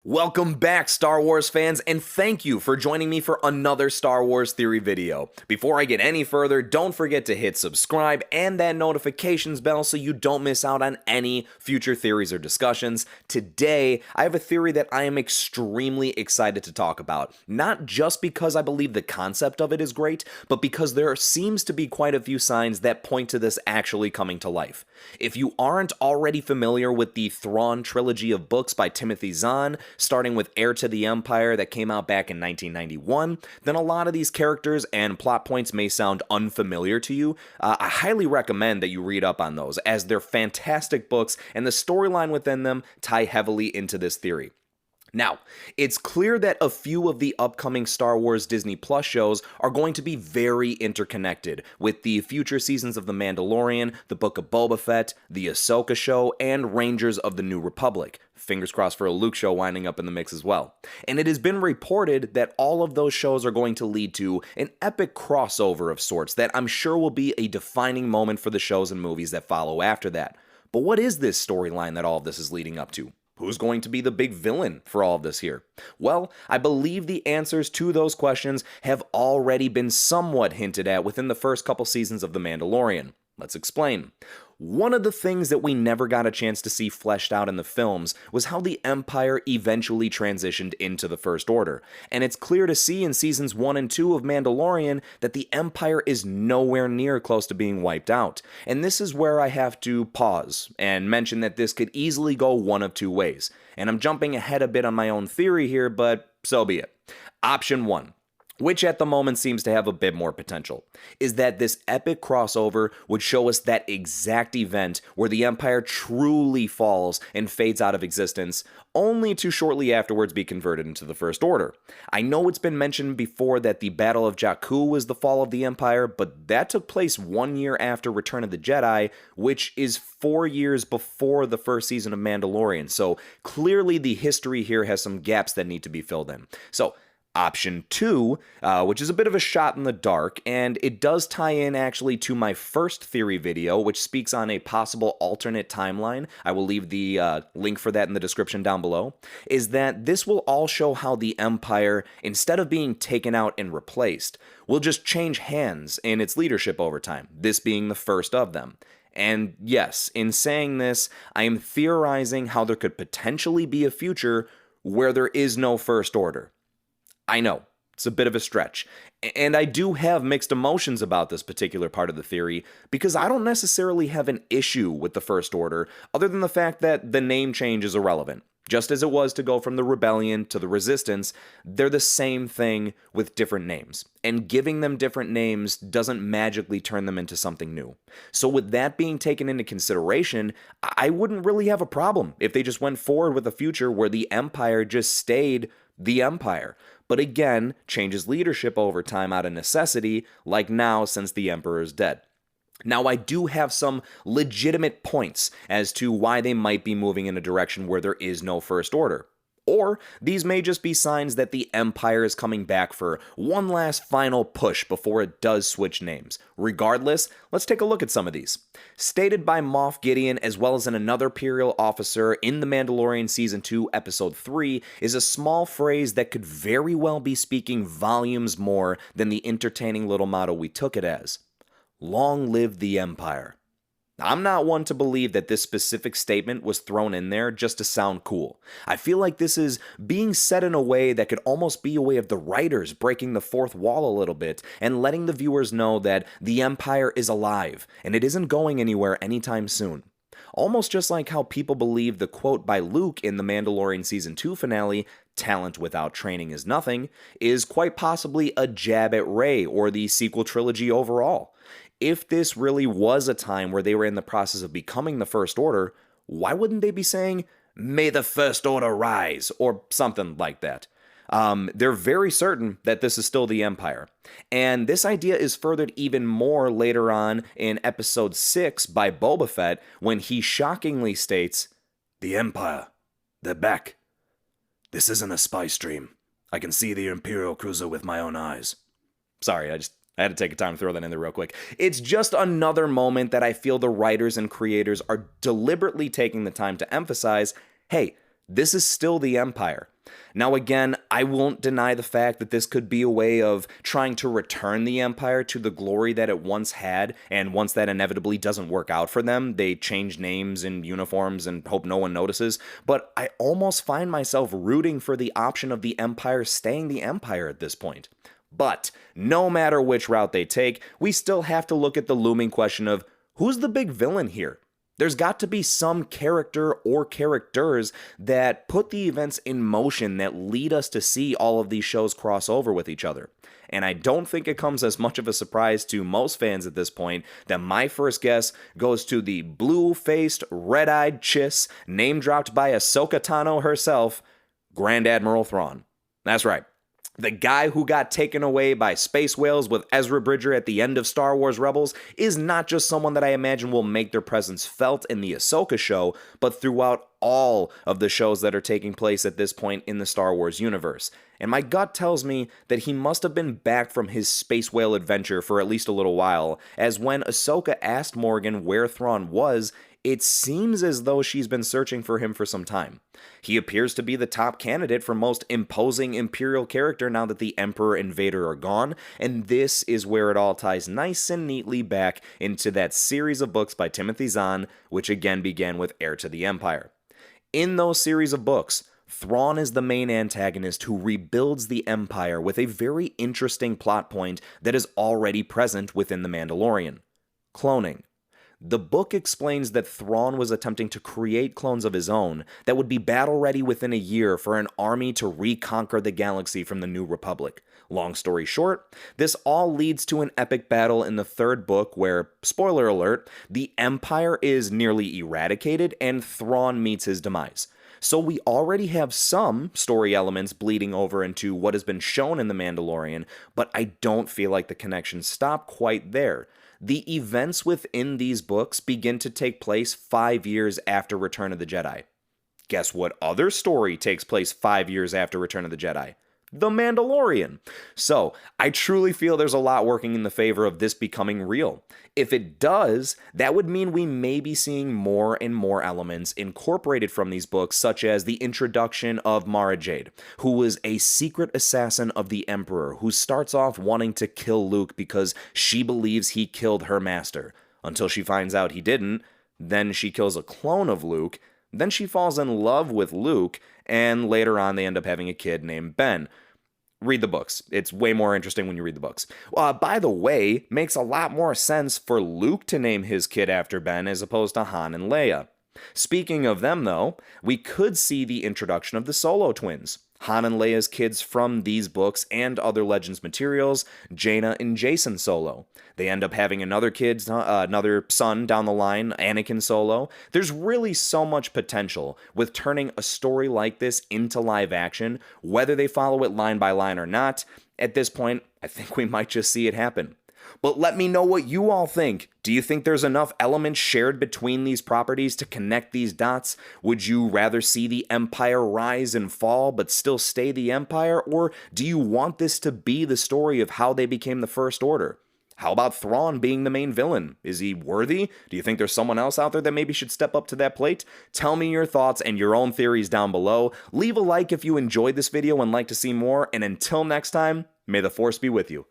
Welcome back, Star Wars fans, and thank you for joining me for another Star Wars Theory video. Before I get any further, don't forget to hit subscribe and that notifications bell so you don't miss out on any future theories or discussions. Today, I have a theory that I am extremely excited to talk about, not just because I believe the concept of it is great, but because there seems to be quite a few signs that point to this actually coming to life. If you aren't already familiar with the Thrawn trilogy of books by Timothy Zahn, starting with Heir to the Empire that came out back in 1991, then a lot of these characters and plot points may sound unfamiliar to you. I highly recommend that you read up on those, as they're fantastic books and the storyline within them tie heavily into this theory. Now, it's clear that a few of the upcoming Star Wars Disney Plus shows are going to be very interconnected, with the future seasons of The Mandalorian, The Book of Boba Fett, The Ahsoka Show, and Rangers of the New Republic. Fingers crossed for a Luke show winding up in the mix as well. And it has been reported that all of those shows are going to lead to an epic crossover of sorts that I'm sure will be a defining moment for the shows and movies that follow after that. But what is this storyline that all of this is leading up to? Who's going to be the big villain for all of this here? Well, I believe the answers to those questions have already been somewhat hinted at within the first couple seasons of The Mandalorian. Let's explain. One of the things that we never got a chance to see fleshed out in the films was how the Empire eventually transitioned into the First Order, and it's clear to see in seasons 1 and 2 of Mandalorian that the Empire is nowhere near close to being wiped out. And this is where I have to pause and mention that this could easily go one of two ways. And I'm jumping ahead a bit on my own theory here, but so be it. Option 1, which at the moment seems to have a bit more potential, is that this epic crossover would show us that exact event where the Empire truly falls and fades out of existence, only to shortly afterwards be converted into the First Order. I know it's been mentioned before that the Battle of Jakku was the fall of the Empire, but that took place 1 year after Return of the Jedi, which is 4 years before the first season of Mandalorian, so clearly the history here has some gaps that need to be filled in. So, Option 2, which is a bit of a shot in the dark, and it does tie in actually to my first theory video, which speaks on a possible alternate timeline. I will leave the link for that in the description down below, is that this will all show how the Empire, instead of being taken out and replaced, will just change hands in its leadership over time, this being the first of them. And yes, in saying this, I am theorizing how there could potentially be a future where there is no First Order. I know, it's a bit of a stretch, and I do have mixed emotions about this particular part of the theory, because I don't necessarily have an issue with the First Order, other than the fact that the name change is irrelevant. Just as it was to go from the Rebellion to the Resistance, they're the same thing with different names, and giving them different names doesn't magically turn them into something new. So with that being taken into consideration, I wouldn't really have a problem if they just went forward with a future where the Empire just stayed the Empire, but again, changes leadership over time out of necessity, like now since the Emperor is dead. Now, I do have some legitimate points as to why they might be moving in a direction where there is no First Order. Or these may just be signs that the Empire is coming back for one last final push before it does switch names. Regardless, let's take a look at some of these. Stated by Moff Gideon as well as another Imperial officer in The Mandalorian Season 2, Episode 3, is a small phrase that could very well be speaking volumes more than the entertaining little motto we took it as. Long live the Empire. I'm not one to believe that this specific statement was thrown in there just to sound cool. I feel like this is being said in a way that could almost be a way of the writers breaking the fourth wall a little bit and letting the viewers know that the Empire is alive and it isn't going anywhere anytime soon. Almost just like how people believe the quote by Luke in The Mandalorian Season 2 finale, "Talent without training is nothing," is quite possibly a jab at Rey or the sequel trilogy overall. If this really was a time where they were in the process of becoming the First Order, why wouldn't they be saying, "May the First Order rise," or something like that? They're very certain that this is still the Empire. And this idea is furthered even more later on in Episode 6 by Boba Fett, when he shockingly states, "The Empire, they're back. This isn't a spy stream. I can see the Imperial cruiser with my own eyes." Sorry, I had to take a time to throw that in there real quick. It's just another moment that I feel the writers and creators are deliberately taking the time to emphasize, hey, this is still the Empire. Now again, I won't deny the fact that this could be a way of trying to return the Empire to the glory that it once had, and once that inevitably doesn't work out for them, they change names and uniforms and hope no one notices, but I almost find myself rooting for the option of the Empire staying the Empire at this point. But no matter which route they take, we still have to look at the looming question of who's the big villain here? There's got to be some character or characters that put the events in motion that lead us to see all of these shows cross over with each other. And I don't think it comes as much of a surprise to most fans at this point that my first guess goes to the blue-faced, red-eyed chiss name-dropped by Ahsoka Tano herself, Grand Admiral Thrawn. That's right. The guy who got taken away by space whales with Ezra Bridger at the end of Star Wars Rebels is not just someone that I imagine will make their presence felt in the Ahsoka show, but throughout all of the shows that are taking place at this point in the Star Wars universe. And my gut tells me that he must have been back from his space whale adventure for at least a little while, as when Ahsoka asked Morgan where Thrawn was, it seems as though she's been searching for him for some time. He appears to be the top candidate for most imposing Imperial character now that the Emperor and Vader are gone, and this is where it all ties nice and neatly back into that series of books by Timothy Zahn, which again began with Heir to the Empire. In those series of books, Thrawn is the main antagonist who rebuilds the Empire with a very interesting plot point that is already present within The Mandalorian: cloning. The book explains that Thrawn was attempting to create clones of his own that would be battle-ready within a year for an army to reconquer the galaxy from the New Republic. Long story short, this all leads to an epic battle in the third book where, spoiler alert, the Empire is nearly eradicated and Thrawn meets his demise. So we already have some story elements bleeding over into what has been shown in The Mandalorian, but I don't feel like the connections stop quite there. The events within these books begin to take place 5 years after Return of the Jedi. Guess what other story takes place 5 years after Return of the Jedi? The Mandalorian. So, I truly feel there's a lot working in the favor of this becoming real. If it does, that would mean we may be seeing more and more elements incorporated from these books, such as the introduction of Mara Jade, who was a secret assassin of the Emperor, who starts off wanting to kill Luke because she believes he killed her master, until she finds out he didn't. Then she kills a clone of Luke. Then she falls in love with Luke, and later on they end up having a kid named Ben. Read the books. It's way more interesting when you read the books. By the way, makes a lot more sense for Luke to name his kid after Ben as opposed to Han and Leia. Speaking of them, though, we could see the introduction of the Solo twins, Han and Leia's kids from these books and other Legends materials, Jaina and Jacen Solo. They end up having another son down the line, Anakin Solo. There's really so much potential with turning a story like this into live action, whether they follow it line by line or not. At this point, I think we might just see it happen. But let me know what you all think. Do you think there's enough elements shared between these properties to connect these dots? Would you rather see the Empire rise and fall but still stay the Empire? Or do you want this to be the story of how they became the First Order? How about Thrawn being the main villain? Is he worthy? Do you think there's someone else out there that maybe should step up to that plate? Tell me your thoughts and your own theories down below. Leave a like if you enjoyed this video and like to see more. And until next time, may the Force be with you.